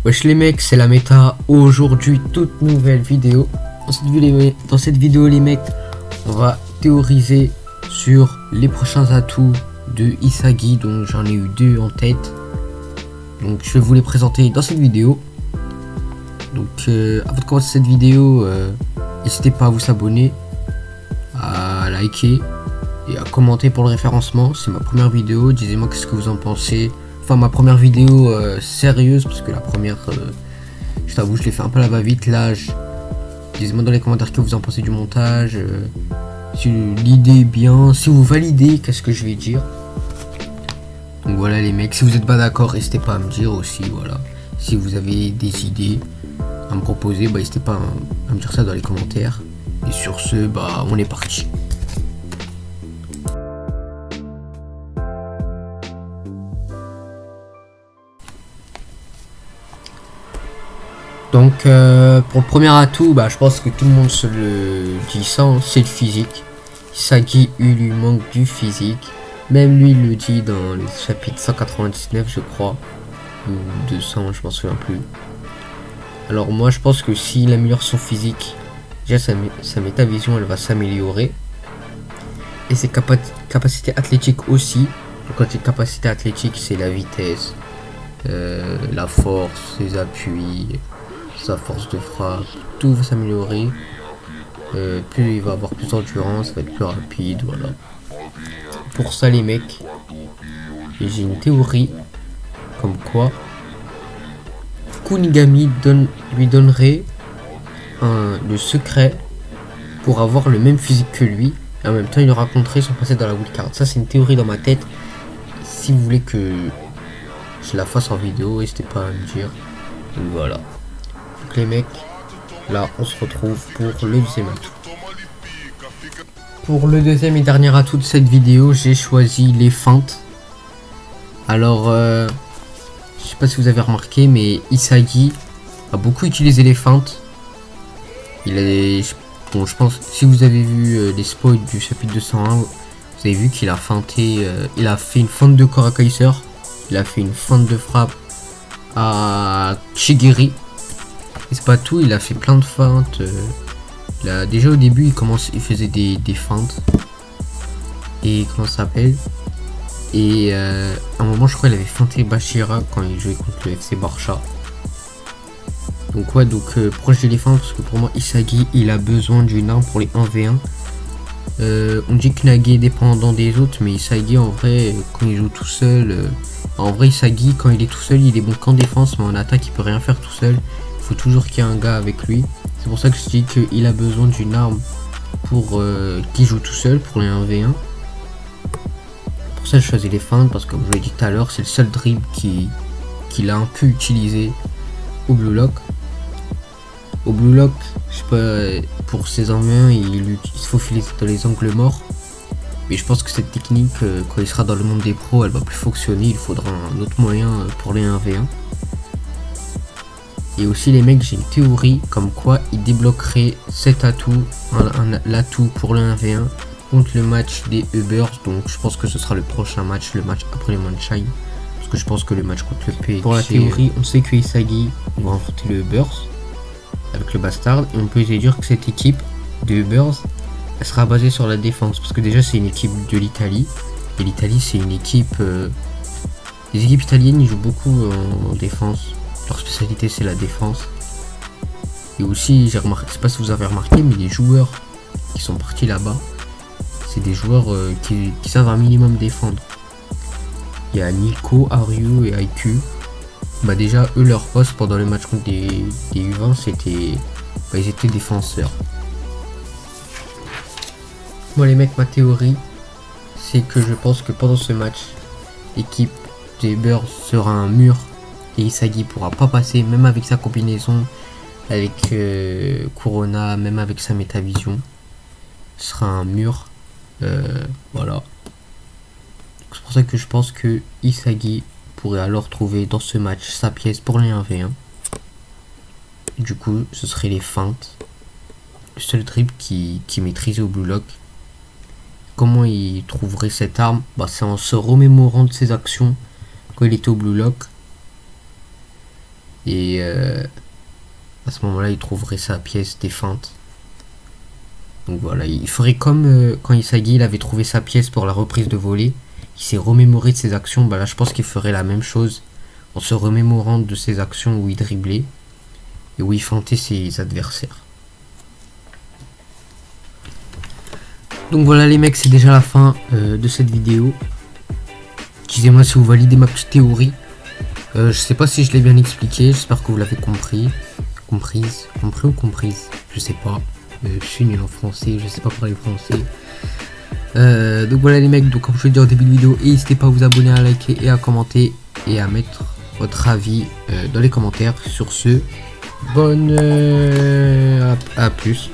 Wesh les mecs, c'est la méta. Aujourd'hui, toute nouvelle vidéo. Dans cette vidéo les mecs, on va théoriser sur les prochains atouts de Isagi. Donc j'en ai eu deux en tête. Donc je vais vous les présenter dans cette vidéo. Donc avant de commencer cette vidéo, n'hésitez pas à vous abonner, à liker et à commenter pour le référencement. C'est ma première vidéo, dites-moi qu'est-ce que vous en pensez. Enfin ma première vidéo sérieuse, parce que la première, je t'avoue, je l'ai fait un peu à la va-vite. Là, dites-moi dans les commentaires que vous en pensez du montage, si l'idée est bien, si vous validez, qu'est-ce que je vais dire. Donc voilà les mecs, si vous n'êtes pas d'accord, n'hésitez pas à me dire aussi, voilà. Si vous avez des idées à me proposer, n'hésitez pas à me dire ça dans les commentaires. Et sur ce, on est parti. Donc pour le premier atout, je pense que tout le monde se le dit ça, c'est le physique. Isagi, il lui manque du physique. Même lui, il le dit dans le chapitre 199, je crois. Ou 200, je m'en souviens plus. Alors moi, je pense que s'il améliore son physique, déjà sa métavision, elle va s'améliorer. Et ses capacités athlétiques aussi. Donc quand j'ai capacité athlétique, c'est la vitesse, la force, ses appuis, sa force de frappe, tout va s'améliorer. Plus il va avoir plus d'endurance, va être plus rapide, voilà. Pour ça les mecs, j'ai une théorie comme quoi Kunigami lui donnerait le secret pour avoir le même physique que lui, et en même temps il lui raconterait son passé dans la wildcard. Ça c'est une théorie dans ma tête. Si vous voulez que je la fasse en vidéo, n'hésitez pas à me dire. Donc voilà. Donc les mecs, là on se retrouve pour le deuxième atout. Pour le deuxième et dernier atout de cette vidéo, j'ai choisi les feintes. Alors, je sais pas si vous avez remarqué, mais Isagi a beaucoup utilisé les feintes. Je pense, si vous avez vu les spoils du chapitre 201, vous avez vu qu'il a feinté, il a fait une feinte de corps à Kaiser, il a fait une feinte de frappe à Shigiri. Et c'est pas tout, il a fait plein de feintes. Déjà au début, il faisait des feintes. Et comment ça s'appelle? Et à un moment, je crois qu'il avait feinté Bashira quand il jouait contre le FC Barça. Donc ouais, proche de les feintes, parce que pour moi, Isagi, il a besoin d'une arme pour les 1v1. On dit que Nage est dépendant des autres, mais Isagi, en vrai, quand il joue tout seul... en vrai, Isagi, quand il est tout seul, il est bon qu'en défense, mais en attaque, il peut rien faire tout seul. Il faut toujours qu'il y ait un gars avec lui. C'est pour ça que je dis qu'il a besoin d'une arme pour qui joue tout seul pour les 1v1. Pour ça je choisis les feintes, parce que comme je l'ai dit tout à l'heure, c'est le seul dribble qu'il a un peu utilisé au Blue Lock. Au Blue Lock, je sais pas, pour ses 1v1 il se faufile dans les angles morts. Mais je pense que cette technique, quand il sera dans le monde des pros, elle va plus fonctionner. Il faudra un autre moyen pour les 1v1. Et aussi les mecs, j'ai une théorie comme quoi il débloquerait cet atout, l'atout pour le 1v1 contre le match des Ubers. Donc je pense que ce sera le prochain match, le match après le Manshine. Parce que je pense que le match contre le PSG... Pour la théorie, on sait que Isagi va affronter le Ubers avec le Bastard. Et on peut dire que cette équipe de Ubers, elle sera basée sur la défense. Parce que déjà c'est une équipe de l'Italie. Et l'Italie c'est une équipe... les équipes italiennes ils jouent beaucoup en défense. Leur spécialité c'est la défense. Et aussi j'ai remarqué, je sais pas si vous avez remarqué, mais les joueurs qui sont partis là-bas, c'est des joueurs qui savent un minimum défendre. Il y a Nico, Aryu et IQ. Déjà eux leur poste pendant le match contre des U20 c'était... ils étaient défenseurs. Moi les mecs, ma théorie c'est que je pense que pendant ce match, l'équipe des Bears sera un mur. Et Isagi pourra pas passer, même avec sa combinaison avec Corona, même avec sa métavision. Ce sera un mur. Voilà. C'est pour ça que je pense que Isagi pourrait alors trouver dans ce match sa pièce pour les 1v1. Et du coup, ce serait les feintes. Le seul dribble qui maîtrisait au Blue Lock. Comment il trouverait cette arme? C'est en se remémorant de ses actions quand il était au Blue Lock. Et à ce moment-là, il trouverait sa pièce des feintes. Donc voilà, il ferait comme quand Isagi il avait trouvé sa pièce pour la reprise de volée. Il s'est remémoré de ses actions. Bah là, je pense qu'il ferait la même chose en se remémorant de ses actions où il driblait et où il feintait ses adversaires. Donc voilà les mecs, c'est déjà la fin de cette vidéo. Dites-moi si vous validez ma petite théorie. Je sais pas si je l'ai bien expliqué, j'espère que vous l'avez compris. Compris ou comprise, je sais pas. Je suis nul en français, je sais pas parler français. Donc voilà les mecs, donc comme je vous l'ai dit au début de vidéo, n'hésitez pas à vous abonner, à liker et à commenter et à mettre votre avis dans les commentaires. Sur ce, bonne à plus.